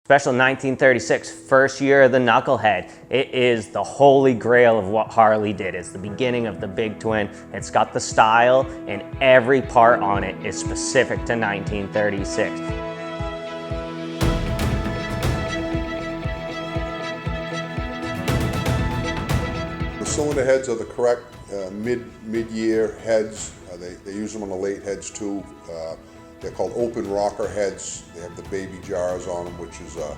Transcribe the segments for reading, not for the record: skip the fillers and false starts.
Special 1936, first year of the Knucklehead. It is the holy grail of what Harley did. It's the beginning of the big twin. It's got the style, and every part on it is specific to 1936. The cylinder heads are the correct mid-year heads. They use them on the late heads too. They're called open rocker heads. They have the baby jars on them, which is the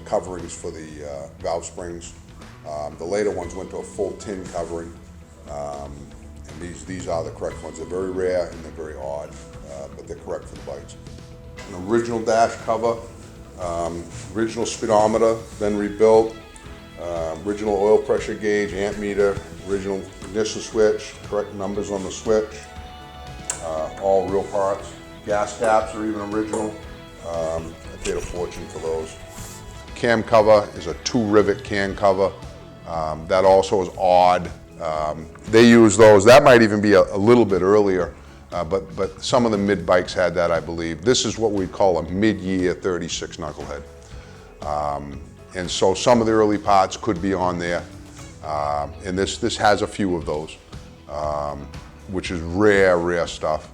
coverings for the valve springs. The later ones went to a full tin covering, and these are the correct ones. They're very rare and they're very odd, but they're correct for the bikes. An original dash cover, original speedometer, then rebuilt, original oil pressure gauge, amp meter, original ignition switch, correct numbers on the switch, all real parts. Gas caps are even original. I paid a fortune for those. Cam cover is a 2-rivet cam cover. That also is odd. They use those. That might even be a little bit earlier, but some of the mid bikes had that, I believe. This is what we call a mid-year 36 Knucklehead. And so some of the early parts could be on there. And this has a few of those, which is rare stuff.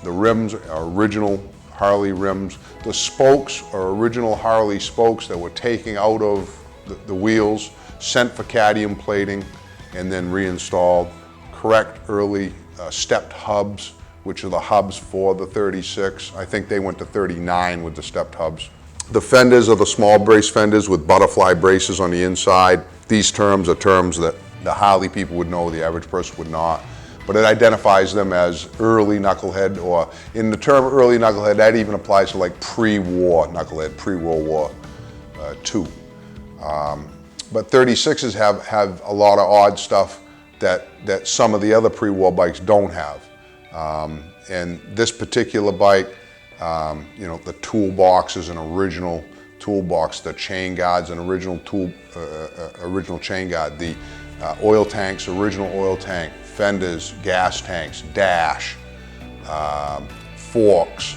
The rims are original Harley rims. The spokes are original Harley spokes that were taken out of the wheels, sent for cadmium plating, and then reinstalled. Correct early stepped hubs, which are the hubs for the 36. I think they went to 39 with the stepped hubs. The fenders are the small brace fenders with butterfly braces on the inside. These terms are terms that the Harley people would know, the average person would not. But it identifies them as early Knucklehead, or in the term early Knucklehead, that even applies to like pre-war Knucklehead, pre-World War II. But 36s have a lot of odd stuff that some of the other pre-war bikes don't have. And this particular bike, you know, the toolbox is an original toolbox. The chain guard's an original original chain guard. The oil tanks, original oil tank. Fenders, gas tanks, dash, forks,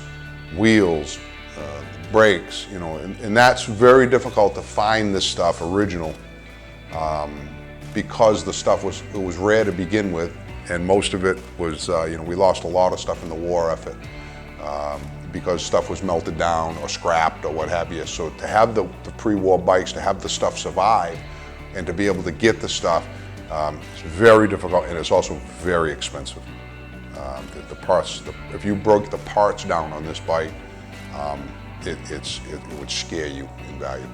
wheels, brakes, you know, and that's very difficult to find this stuff original because the stuff was rare to begin with, and most of it was, you know, we lost a lot of stuff in the war effort because stuff was melted down or scrapped or what have you. So to have the pre-war bikes, to have the stuff survive, and to be able to get the stuff, it's very difficult, and it's also very expensive. The parts, if you broke the parts down on this bike, it would scare you in value.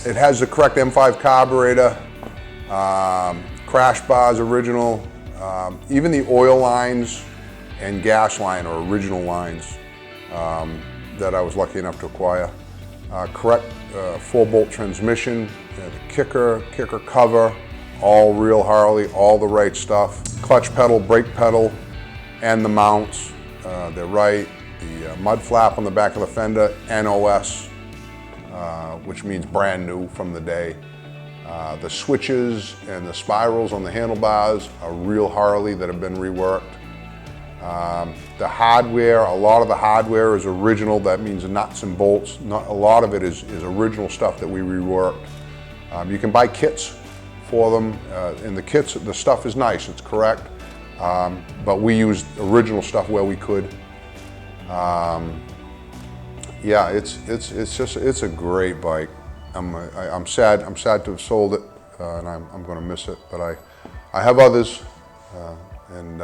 It has the correct M5 carburetor, crash bars original, even the oil lines and gas line are original lines that I was lucky enough to acquire. Correct 4-bolt transmission, the kicker cover, all real Harley, all the right stuff. Clutch pedal, brake pedal, and the mounts, they're right. The mud flap on the back of the fender, NOS, which means brand new from the day. The switches and the spirals on the handlebars are real Harley that have been reworked. The hardware, a lot of the hardware is original. That means the nuts and bolts. A lot of it is original stuff that we reworked. You can buy kits for them. In the kits, the stuff is nice, it's correct, but we used original stuff where we could. Yeah, it's a great bike. I'm sad to have sold it, and I'm going to miss it. But I have others, and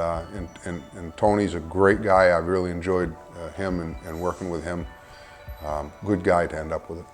Tony's a great guy. I really enjoyed him and working with him. Good guy to end up with it.